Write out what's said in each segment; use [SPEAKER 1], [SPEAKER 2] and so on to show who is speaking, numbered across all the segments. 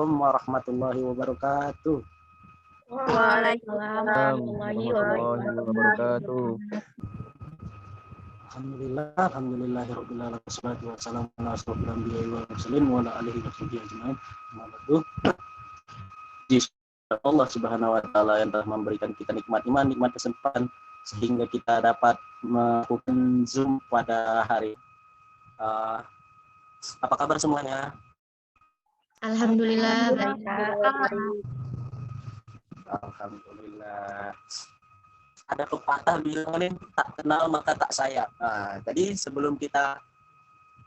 [SPEAKER 1] warahmatullahi wabarakatuh.
[SPEAKER 2] Waalaikumsalam warahmatullahi wabarakatuh.
[SPEAKER 1] Alhamdulillahirabbil alamin wassalatu wassalamu ala asyrofil anbiya'i wal mursalin wa ala alihi wa sahbihi ajmain. Allah Subhanahu wa taala yang telah memberikan kita nikmat iman, nikmat kesempatan sehingga kita dapat melakukan Zoom pada hari. Apa kabar semuanya?
[SPEAKER 2] Alhamdulillah baik, Kak.
[SPEAKER 1] Alhamdulillah. Ada pepatah bilang nih, tak kenal maka tak sayang. Jadi sebelum kita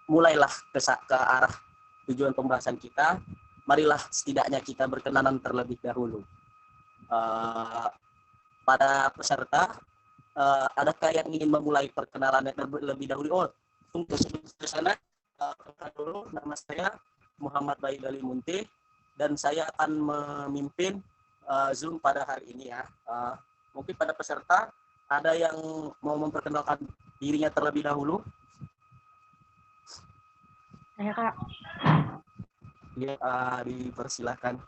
[SPEAKER 1] mulailah ke arah tujuan pembahasan kita, marilah setidaknya kita berkenalan terlebih dahulu. Pada peserta, adakah yang ingin memulai perkenalannya terlebih dahulu? Untuk sebelum ke sana, dulu nama saya Muhammad Bayi Dali Munti dan saya akan memimpin Zoom pada hari ini ya. Mungkin pada peserta ada yang mau memperkenalkan dirinya terlebih dahulu?
[SPEAKER 2] Saya, Kak.
[SPEAKER 1] Ya, dipersilahkan.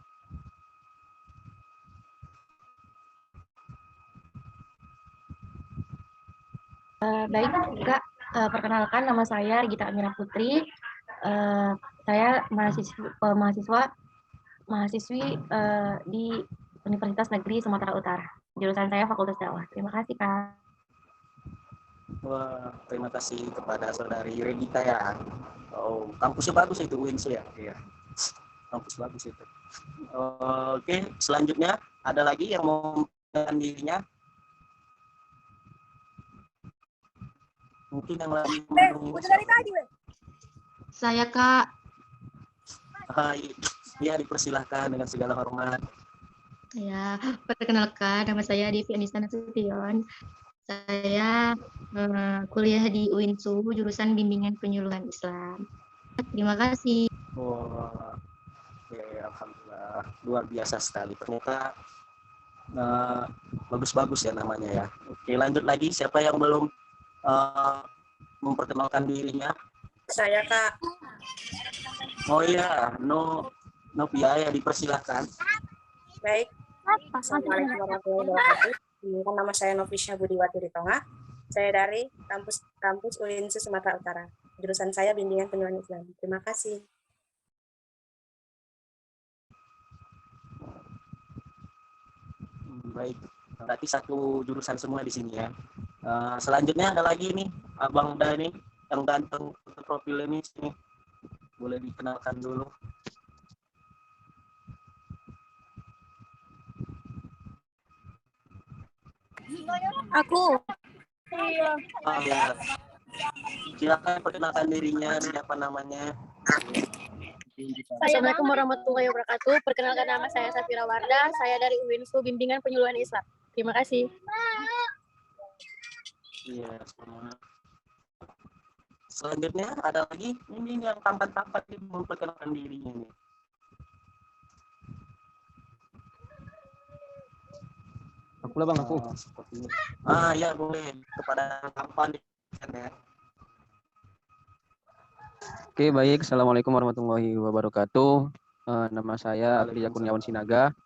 [SPEAKER 2] Baik, Kak. Perkenalkan, nama saya Regita Amira Putri. Saya mahasiswi di Universitas Negeri Sumatera Utara. Jurusan saya Fakultas Dakwah. Terima kasih, Kak.
[SPEAKER 1] Wah, terima kasih kepada saudari Regita ya. Oh, kampusnya bagus itu UINSU ya. Iya. Kampus bagus itu. Oke, selanjutnya ada lagi yang mau memperkenalkan dirinya? Mungkin yang lagi
[SPEAKER 3] udah dari tadi,
[SPEAKER 2] Saya, Kak.
[SPEAKER 1] Ya, dipersilahkan dengan segala hormat.
[SPEAKER 2] Ya, perkenalkan, nama saya Devi Anissa Nasution. Saya kuliah di UINSU, jurusan Bimbingan Penyuluhan Islam. Terima kasih.
[SPEAKER 1] Oke, alhamdulillah, luar biasa sekali. Ternyata bagus-bagus ya namanya ya. Oke, lanjut lagi. Siapa yang belum memperkenalkan dirinya?
[SPEAKER 3] Saya, Kak.
[SPEAKER 1] Oh iya, Novia, dipersilahkan.
[SPEAKER 3] Baik. Assalamualaikum warahmatullahi wabarakatuh. Nama saya Novisha Budiwati Ritonga. Saya dari kampus UINSU Sumatera Utara. Jurusan saya Bimbingan Penyuluhan Islam. Terima kasih.
[SPEAKER 1] Baik, berarti satu jurusan semua di sini ya. Selanjutnya ada lagi nih, Abang Dani yang ganteng profil ini sini. Boleh dikenalkan dulu.
[SPEAKER 3] Aku.
[SPEAKER 1] Oh ya. Silakan perkenalkan dirinya, siapa namanya?
[SPEAKER 3] Assalamualaikum warahmatullahi wabarakatuh. Perkenalkan, nama saya Safira Wardah. Saya dari UINSU Bimbingan Penyuluhan Islam. Terima kasih.
[SPEAKER 1] Iya, semua. Selanjutnya ada lagi ini yang tampan-tampan memperkenalkan dirinya nih.
[SPEAKER 4] Aku lah bang, aku.
[SPEAKER 1] Seperti ini. Ya boleh kepada tampan ya.
[SPEAKER 4] Oke, baik. Assalamualaikum warahmatullahi wabarakatuh. Nama saya Abdi Kurniawan Sinaga,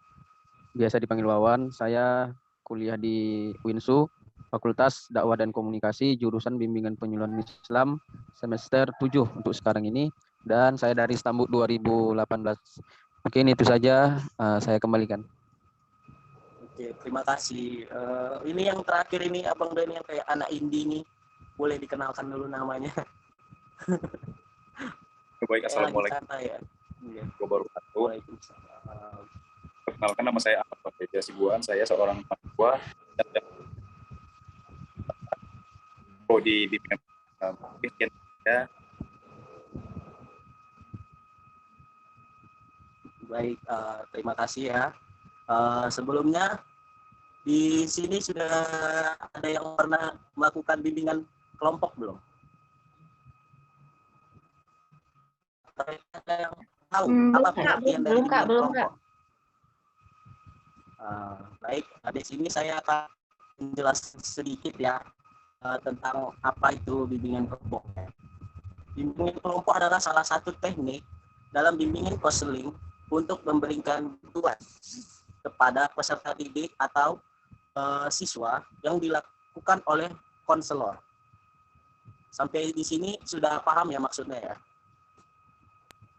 [SPEAKER 4] biasa dipanggil Wawan. Saya kuliah di UINSU, Fakultas Dakwah dan Komunikasi, jurusan Bimbingan Penyuluhan Islam, semester 7 untuk sekarang ini. Dan saya dari Istanbul 2018. Mungkin itu saja, saya kembalikan.
[SPEAKER 1] Oke, terima kasih. Ini yang terakhir ini Abang Dani yang kayak anak indie nih. Boleh dikenalkan dulu namanya.
[SPEAKER 5] Baik, assalamualaikum.
[SPEAKER 1] Ya.
[SPEAKER 5] Waalaikumsalam. Perkenalkan, nama saya Ahmad Fatih Sibuan. Saya seorang mahasiswa di bimbingan ya.
[SPEAKER 1] Baik, terima kasih ya. Sebelumnya di sini sudah ada yang pernah melakukan bimbingan kelompok belum? Ada yang tahu apa pengertian dari bimbingan kelompok? Baik, di sini saya akan menjelaskan sedikit ya tentang apa itu bimbingan kelompok. Bimbingan kelompok adalah salah satu teknik dalam bimbingan konseling untuk memberikan bantuan kepada peserta didik atau siswa yang dilakukan oleh konselor. Sampai di sini sudah paham ya maksudnya ya?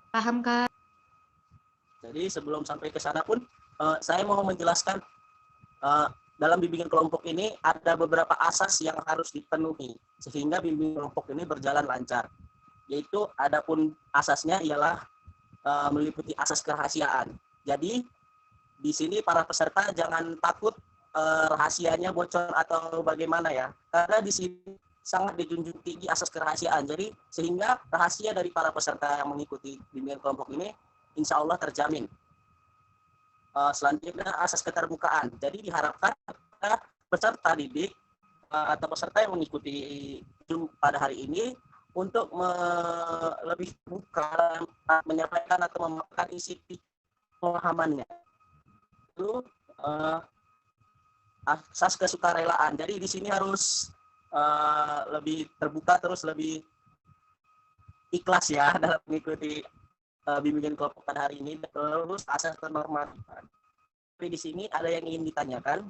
[SPEAKER 2] Paham, Kak?
[SPEAKER 1] Jadi sebelum sampai ke sana pun saya mau menjelaskan dalam bimbingan kelompok ini ada beberapa asas yang harus dipenuhi sehingga bimbingan kelompok ini berjalan lancar. Yaitu adapun asasnya ialah meliputi asas kerahasiaan. Jadi di sini para peserta jangan takut rahasianya bocor atau bagaimana ya. Karena di sini sangat dijunjung tinggi asas kerahasiaan. Jadi sehingga rahasia dari para peserta yang mengikuti bimbingan kelompok ini insya Allah terjamin. Selanjutnya asas keterbukaan. Jadi diharapkan peserta didik atau peserta yang mengikuti Zoom pada hari ini untuk lebih terbuka menyampaikan atau memaparkan isi pemahamannya. Itu asas kesukarelaan. Jadi di sini harus lebih terbuka terus lebih ikhlas ya dalam mengikuti bimbingan kelompok pada hari ini. Terus asas kenormatifan. Tapi di sini ada yang ingin ditanyakan.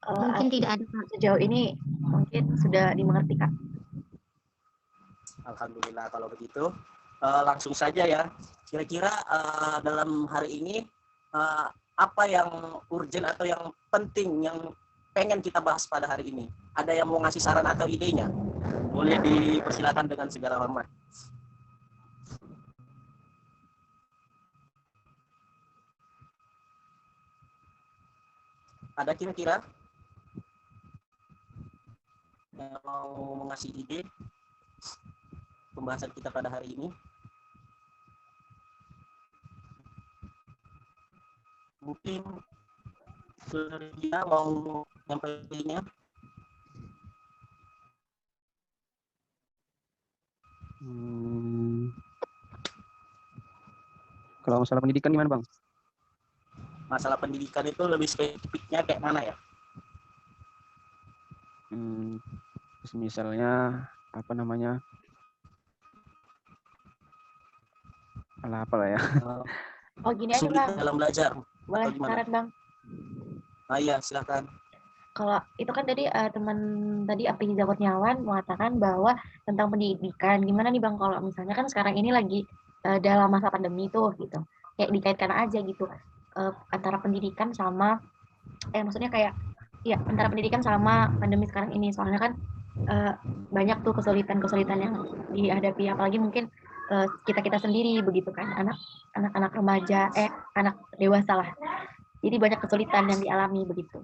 [SPEAKER 2] Mungkin tidak ada, Kak.
[SPEAKER 6] Sejauh ini mungkin sudah dimengerti, Kak.
[SPEAKER 1] Alhamdulillah kalau begitu. Langsung saja ya. Kira-kira dalam hari ini apa yang urgent atau yang penting yang pengen kita bahas pada hari ini? Ada yang mau ngasih saran atau idenya? Boleh dipersilakan dengan segala hormat. Ada kira-kira yang mau mengasih ide pembahasan kita pada hari ini? Mungkin dia mau nyampaikannya.
[SPEAKER 4] Kalau masalah pendidikan gimana, Bang?
[SPEAKER 1] Masalah pendidikan itu lebih spesifiknya kayak mana ya?
[SPEAKER 4] Misalnya apa namanya? Apa lah ya?
[SPEAKER 6] Oh gini aja,
[SPEAKER 1] Sulit
[SPEAKER 6] Bang.
[SPEAKER 1] dalam belajar.
[SPEAKER 6] Boleh
[SPEAKER 1] Atau gimana?
[SPEAKER 6] saran, Bang.
[SPEAKER 1] Iya, silakan.
[SPEAKER 6] Kalau itu kan tadi teman tadi Apri Kurniawan mengatakan bahwa tentang pendidikan, gimana nih Bang kalau misalnya kan sekarang ini lagi dalam masa pandemi tuh gitu, kayak dikaitkan aja gitu antara pendidikan sama, maksudnya kayak ya antara pendidikan sama pandemi sekarang ini, soalnya kan banyak tuh kesulitan-kesulitan yang dihadapi, apalagi mungkin kita sendiri begitu kan, anak-anak remaja, anak dewasa lah, jadi banyak kesulitan yang dialami begitu.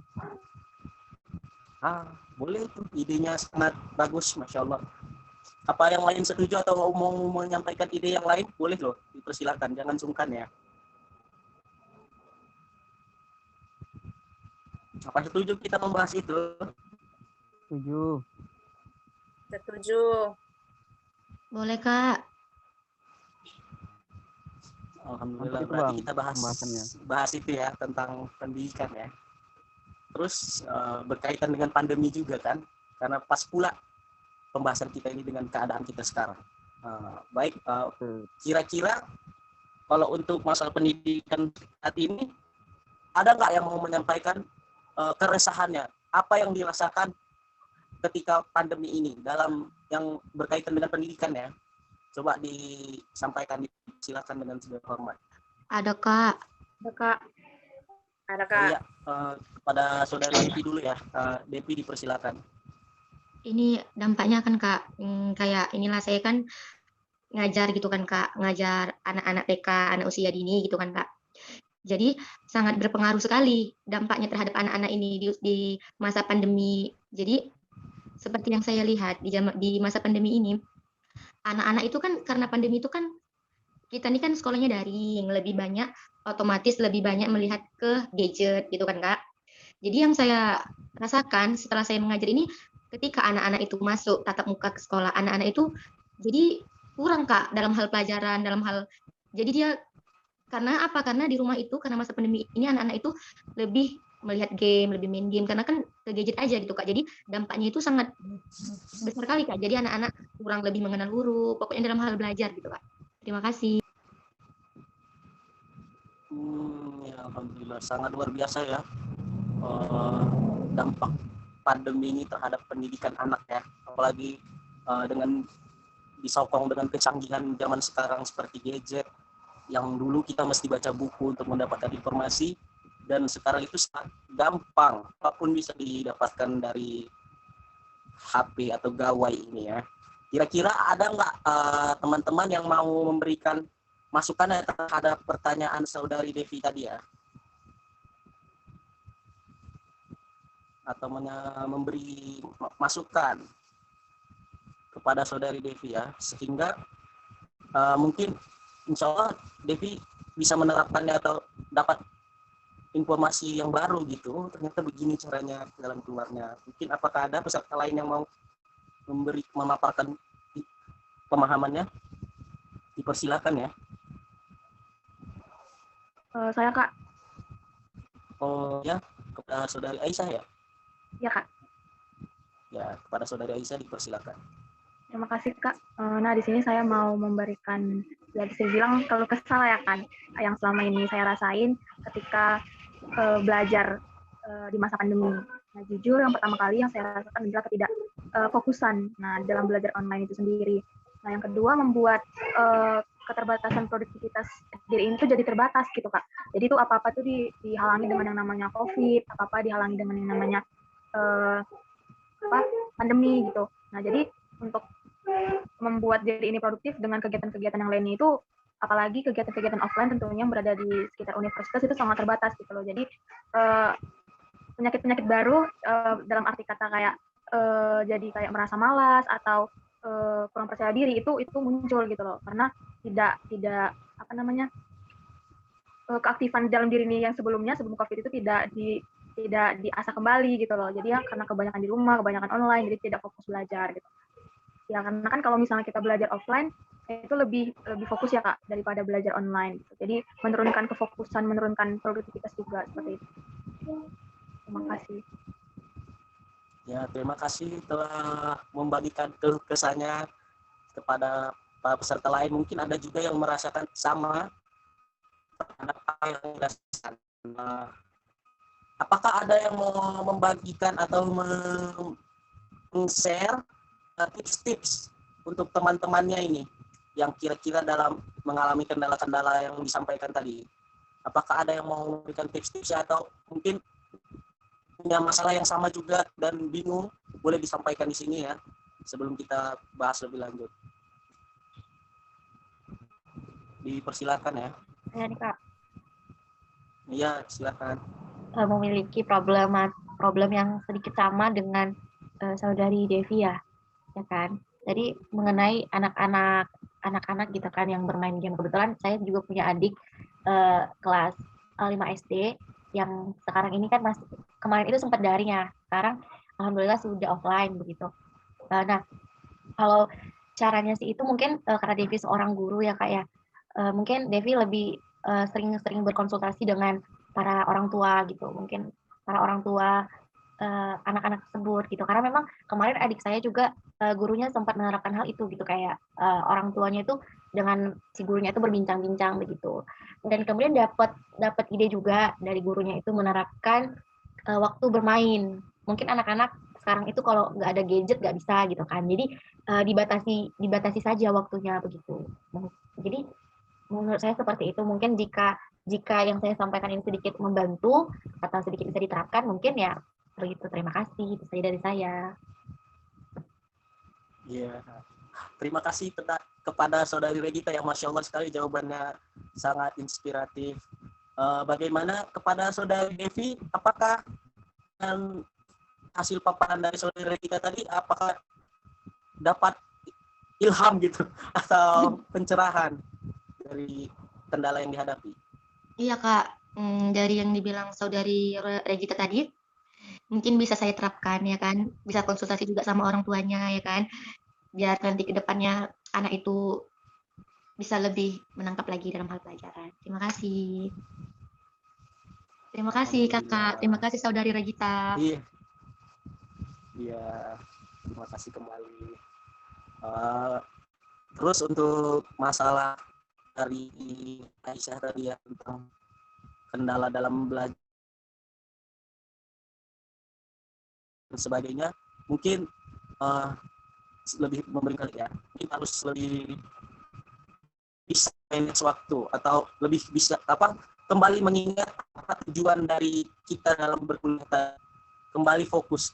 [SPEAKER 1] Boleh tuh, idenya sangat bagus, Masya Allah. Apa yang lain setuju atau mau menyampaikan ide yang lain? Boleh loh, dipersilakan, jangan sungkan ya. Apa setuju kita membahas itu?
[SPEAKER 4] Setuju.
[SPEAKER 3] Setuju.
[SPEAKER 2] Boleh, Kak.
[SPEAKER 1] Alhamdulillah,
[SPEAKER 4] Itu,
[SPEAKER 1] berarti
[SPEAKER 4] Bang,
[SPEAKER 1] kita
[SPEAKER 4] pembahasannya.
[SPEAKER 1] bahas itu ya, tentang pendidikan ya. Terus berkaitan dengan pandemi juga kan, karena pas pula pembahasan kita ini dengan keadaan kita sekarang. Baik, kira-kira kalau untuk masalah pendidikan saat ini, ada nggak yang mau menyampaikan keresahannya? Apa yang dirasakan ketika pandemi ini dalam yang berkaitan dengan pendidikan ya? Coba disampaikan, silakan dengan segala hormat.
[SPEAKER 2] Ada, Kak.
[SPEAKER 6] Ada, Kak.
[SPEAKER 3] Ada Kak.
[SPEAKER 1] Iya, kepada saudara Devi dulu ya. Devi dipersilakan.
[SPEAKER 2] Ini dampaknya kan, Kak, kayak inilah saya kan ngajar gitu kan, Kak, ngajar anak-anak TK, anak usia dini gitu kan, Kak. Jadi sangat berpengaruh sekali dampaknya terhadap anak-anak ini di masa pandemi. Jadi seperti yang saya lihat di masa pandemi ini, anak-anak itu kan karena pandemi itu kan kita ini kan sekolahnya daring, lebih banyak otomatis lebih banyak melihat ke gadget gitu kan, Kak. Jadi yang saya rasakan setelah saya mengajar ini, ketika anak-anak itu masuk tatap muka ke sekolah, anak-anak itu jadi kurang, Kak, dalam hal pelajaran, jadi dia karena apa? Karena di rumah itu karena masa pandemi ini anak-anak itu lebih melihat game, lebih main game karena kan ke gadget aja gitu Kak. Jadi dampaknya itu sangat besar kali Kak. Jadi anak-anak kurang lebih mengenal huruf, pokoknya dalam hal belajar gitu Kak. Terima kasih.
[SPEAKER 1] Ya, alhamdulillah sangat luar biasa ya dampak pandemi ini terhadap pendidikan anak ya, apalagi dengan disokong dengan kecanggihan zaman sekarang seperti gadget yang dulu kita mesti baca buku untuk mendapatkan informasi dan sekarang itu sangat gampang, apapun bisa didapatkan dari HP atau gawai ini ya. Kira-kira ada nggak teman-teman yang mau memberikan masukan terhadap pertanyaan saudari Devi tadi ya? Atau memberi masukan kepada saudari Devi ya, sehingga mungkin insya Allah Devi bisa menerapkannya atau dapat informasi yang baru gitu. Ternyata begini caranya dalam keluarnya. Mungkin apakah ada peserta lain yang mau memaparkan pemahamannya? Dipersilakan ya.
[SPEAKER 7] Saya Kak.
[SPEAKER 1] Oh ya, kepada saudari Aisyah ya?
[SPEAKER 7] Ya Kak.
[SPEAKER 1] Ya, kepada saudari Aisyah dipersilakan.
[SPEAKER 7] Terima kasih Kak. Nah di sini saya mau memberikan, ya bisa bilang kalau kesal ya kan, yang selama ini saya rasain ketika belajar di masa pandemi. Nah jujur yang pertama kali yang saya rasakan adalah ketidakfokusan. Nah dalam belajar online itu sendiri. Nah yang kedua membuat keterbatasan produktivitas diri ini tuh jadi terbatas gitu Kak. Jadi itu apa-apa tuh dihalangi dengan yang namanya COVID, apa-apa dihalangi dengan yang namanya pandemi gitu. Nah jadi untuk membuat diri ini produktif dengan kegiatan-kegiatan yang lainnya itu, apalagi kegiatan-kegiatan offline tentunya yang berada di sekitar universitas itu sangat terbatas gitu loh. Jadi penyakit-penyakit baru dalam arti kata kayak jadi kayak merasa malas atau kurang percaya diri itu muncul gitu loh, karena tidak apa namanya keaktifan dalam diri ini yang sebelum COVID itu tidak diasah kembali gitu loh. Jadi ya karena kebanyakan di rumah, kebanyakan online, jadi tidak fokus belajar gitu. Ya karena kan kalau misalnya kita belajar offline itu lebih fokus ya Kak daripada belajar online gitu. Jadi menurunkan kefokusan, menurunkan produktivitas juga seperti itu. Terima kasih.
[SPEAKER 1] Ya, terima kasih telah membagikan keluh kesahnya kepada para peserta lain. Mungkin ada juga yang merasakan sama terhadap apa yang dirasakan. Apakah ada yang mau membagikan atau share tips-tips untuk teman-temannya ini yang kira-kira dalam mengalami kendala-kendala yang disampaikan tadi? Apakah ada yang mau memberikan tips-tips atau mungkin punya masalah yang sama juga dan bingung? Boleh disampaikan di sini ya sebelum kita bahas lebih lanjut. Dipersilakan ya.
[SPEAKER 6] Ya nih Kak.
[SPEAKER 1] Iya, silakan.
[SPEAKER 6] Memiliki problem yang sedikit sama dengan saudari Devi ya kan. Jadi mengenai anak-anak gitu kan yang bermain game. Kebetulan saya juga punya adik kelas 5 SD yang sekarang ini kan masih, kemarin itu sempat daring ya. Sekarang alhamdulillah sudah offline begitu. Nah, kalau caranya sih itu mungkin karena Devi seorang guru ya Kak ya. Mungkin Devi lebih sering berkonsultasi dengan para orang tua gitu, mungkin para orang tua anak-anak tersebut gitu, karena memang kemarin adik saya juga gurunya sempat menerapkan hal itu gitu, kayak orang tuanya itu dengan si gurunya itu berbincang-bincang begitu, dan kemudian dapat ide juga dari gurunya itu menerapkan waktu bermain. Mungkin anak-anak sekarang itu kalau nggak ada gadget nggak bisa gitu kan, jadi dibatasi saja waktunya begitu. Jadi menurut saya seperti itu. Mungkin jika yang saya sampaikan ini sedikit membantu atau sedikit bisa diterapkan, mungkin ya begitu. Terima kasih, itu saja dari saya.
[SPEAKER 1] Iya. Terima kasih kepada saudari Regita yang Masya Allah sekali jawabannya sangat inspiratif. Bagaimana kepada saudari Devi, apakah hasil paparan dari saudari Regita tadi apakah dapat ilham gitu atau pencerahan dari kendala yang dihadapi?
[SPEAKER 2] Iya Kak, dari yang dibilang saudari Regita tadi, mungkin bisa saya terapkan ya kan, bisa konsultasi juga sama orang tuanya ya kan, biar nanti ke depannya anak itu bisa lebih menangkap lagi dalam hal pelajaran. Terima kasih. Terima kasih Kakak, terima kasih Saudari Regita.
[SPEAKER 1] Iya. Iya, terima kasih kembali. Terus untuk masalah dari Aisyah tadi ya tentang kendala dalam belajar dan sebagainya, mungkin lebih memberikan ya, mungkin harus lebih bisa manage waktu atau lebih bisa kembali mengingat apa tujuan dari kita dalam berkuliah, kembali fokus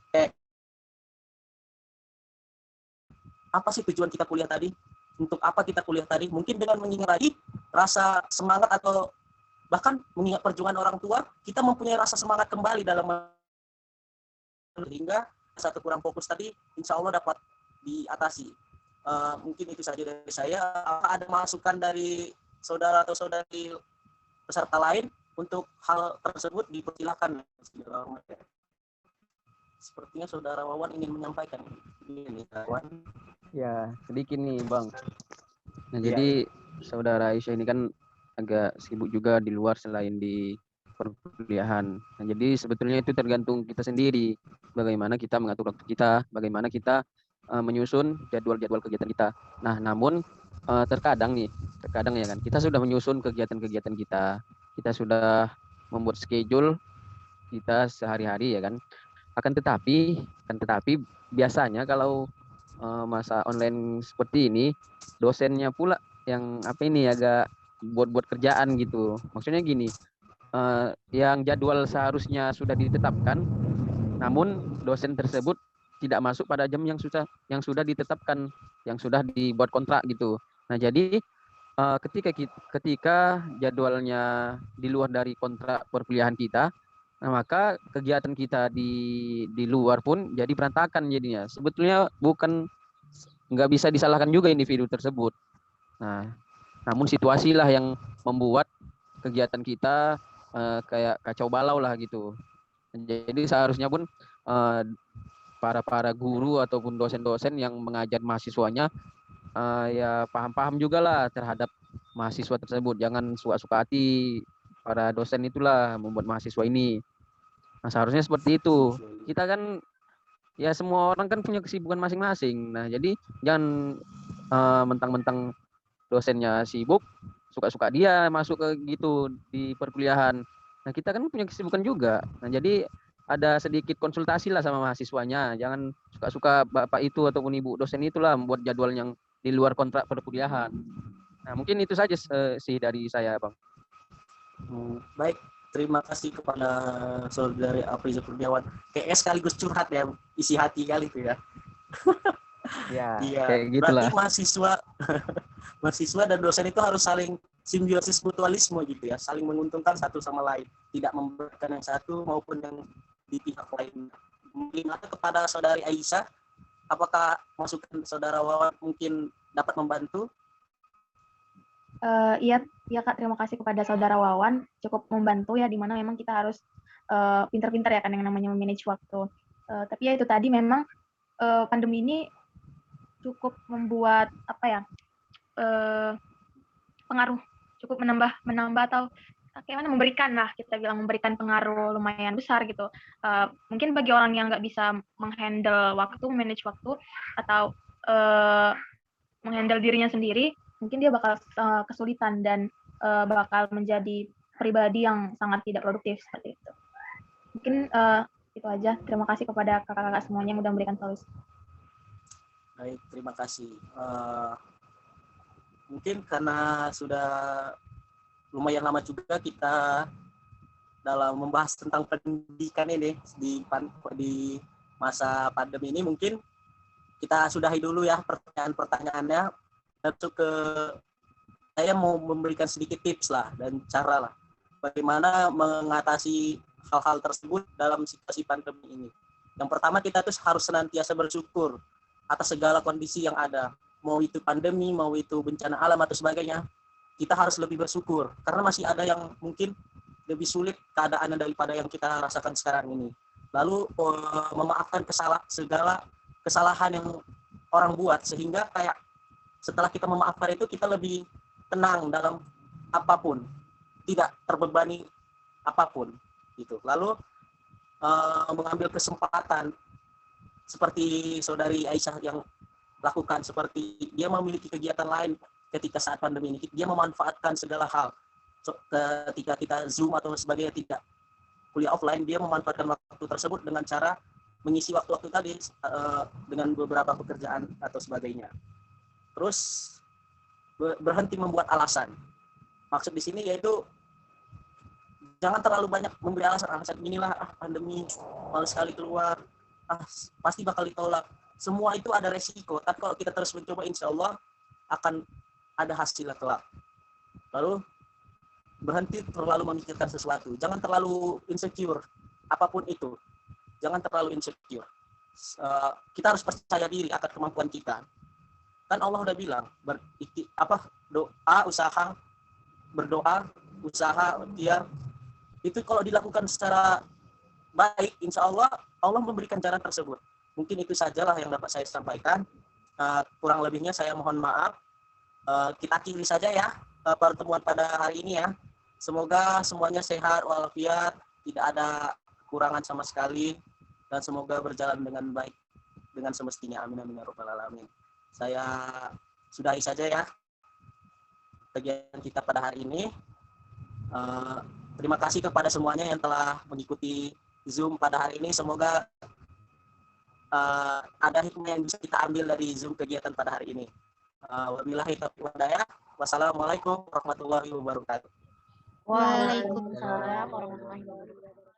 [SPEAKER 1] apa sih tujuan kita kuliah tadi, untuk apa kita kuliah tadi. Mungkin dengan mengingat lagi rasa semangat atau bahkan mengingat perjuangan orang tua, kita mempunyai rasa semangat kembali dalam sehingga satu kurang fokus tadi insya Allah dapat diatasi. Mungkin itu saja dari saya. Apa ada masukan dari saudara atau saudari peserta lain untuk hal tersebut? Dipersilakan. Sepertinya saudara Wawan ingin menyampaikan. Ini Wawan.
[SPEAKER 4] Ya, sedikit nih Bang. Nah, jadi saudara Aisyah ini kan agak sibuk juga di luar selain di perkuliahan. Nah, jadi sebetulnya itu tergantung kita sendiri, bagaimana kita mengatur waktu kita, bagaimana kita menyusun jadwal-jadwal kegiatan kita. Nah, namun terkadang ya kan, kita sudah menyusun kegiatan-kegiatan kita sudah membuat schedule kita sehari-hari ya kan. Akan tetapi biasanya kalau masa online seperti ini, dosennya pula yang agak buat kerjaan gitu. Maksudnya gini, yang jadwal seharusnya sudah ditetapkan, namun dosen tersebut tidak masuk pada jam yang sudah ditetapkan, yang sudah dibuat kontrak gitu. Nah, jadi ketika jadwalnya di luar dari kontrak perkuliahan kita, nah maka kegiatan kita di luar pun jadi berantakan jadinya. Sebetulnya nggak bisa disalahkan juga individu tersebut. Nah, namun situasilah yang membuat kegiatan kita kayak kacau balau lah gitu. Jadi seharusnya pun para guru ataupun dosen-dosen yang mengajar mahasiswanya ya paham-paham juga lah terhadap mahasiswa tersebut. Jangan suka-suka hati para dosen itulah membuat mahasiswa ini. Nah, seharusnya seperti itu. Kita kan ya semua orang kan punya kesibukan masing-masing. Nah, jadi jangan mentang-mentang dosennya sibuk, suka-suka dia masuk ke gitu di perkuliahan. Nah, kita kan punya kesibukan juga. Nah, jadi ada sedikit konsultasi lah sama mahasiswanya. Jangan suka-suka bapak itu ataupun ibu dosen itulah membuat jadwal yang di luar kontrak perkuliahan. Nah, mungkin itu saja sih dari saya, Bang.
[SPEAKER 1] Baik, terima kasih kepada saudari Afriza Kurniawan. Kayaknya sekaligus curhat ya, isi hati kali itu ya.
[SPEAKER 4] Ya,
[SPEAKER 1] iya.
[SPEAKER 4] kayak gitulah.
[SPEAKER 1] Berarti mahasiswa dan dosen itu harus saling simbiosis mutualisme gitu ya, saling menguntungkan satu sama lain, tidak memberatkan yang satu maupun yang di pihak lain. Mungkin ada kepada saudari Aisyah, apakah masukan saudara Wawan mungkin dapat membantu?
[SPEAKER 7] Iya Kak, terima kasih kepada saudara Wawan, cukup membantu ya, dimana memang kita harus pintar-pintar ya kan yang namanya memanage waktu. Tapi ya itu tadi memang pandemi ini cukup membuat pengaruh, cukup menambah atau bagaimana memberikan pengaruh lumayan besar gitu. Mungkin bagi orang yang nggak bisa menghandle waktu, manage waktu atau menghandle dirinya sendiri, mungkin dia bakal kesulitan dan bakal menjadi pribadi yang sangat tidak produktif seperti itu. Mungkin itu aja. Terima kasih kepada kakak-kakak semuanya yang sudah memberikan solusi.
[SPEAKER 1] Baik, terima kasih. Mungkin karena sudah lumayan lama juga kita dalam membahas tentang pendidikan ini di masa pandemi ini, mungkin kita sudahi dulu ya pertanyaan-pertanyaannya. Masuk ke saya mau memberikan sedikit tips lah dan cara lah bagaimana mengatasi hal-hal tersebut dalam situasi pandemi ini. Yang pertama, kita tuh harus senantiasa bersyukur atas segala kondisi yang ada, mau itu pandemi, mau itu bencana alam atau sebagainya. Kita harus lebih bersyukur karena masih ada yang mungkin lebih sulit keadaannya daripada yang kita rasakan sekarang ini. Lalu memaafkan segala kesalahan yang orang buat, sehingga kayak setelah kita memaafkan itu kita lebih tenang dalam apapun, tidak terbebani apapun. Gitu. Lalu mengambil kesempatan seperti saudari Aisyah yang lakukan, seperti dia memiliki kegiatan lain ketika saat pandemi ini, dia memanfaatkan segala hal. Ketika kita Zoom atau sebagainya tidak kuliah offline, dia memanfaatkan waktu tersebut dengan cara mengisi waktu-waktu tadi dengan beberapa pekerjaan atau sebagainya. Terus berhenti membuat alasan. Maksud di sini yaitu jangan terlalu banyak memberi alasan inilah pandemi, malas sekali keluar, pasti bakal ditolak. Semua itu ada resiko, tapi kalau kita terus mencoba, insya Allah akan ada hasilnya kelak. Lalu berhenti terlalu memikirkan sesuatu, jangan terlalu insecure apapun itu, jangan terlalu insecure. Kita harus percaya diri akan kemampuan kita. Kan Allah udah bilang berdoa, usaha, ikhtiar itu kalau dilakukan secara baik, insya Allah Allah memberikan jalan tersebut. Mungkin itu sajalah yang dapat saya sampaikan. Kurang lebihnya saya mohon maaf. Kita akhiri saja ya pertemuan pada hari ini ya. Semoga semuanya sehat walafiat, tidak ada kekurangan sama sekali, dan semoga berjalan dengan baik dengan semestinya. Amin amin ya rabbal alamin. Saya sudahi saja ya kegiatan kita pada hari ini. Terima kasih kepada semuanya yang telah mengikuti Zoom pada hari ini. Semoga ada hikmah yang bisa kita ambil dari Zoom kegiatan pada hari ini. Wabillahi taufiq wal hidayah. Wassalamualaikum warahmatullahi wabarakatuh.
[SPEAKER 6] Waalaikumsalam warahmatullahi wabarakatuh.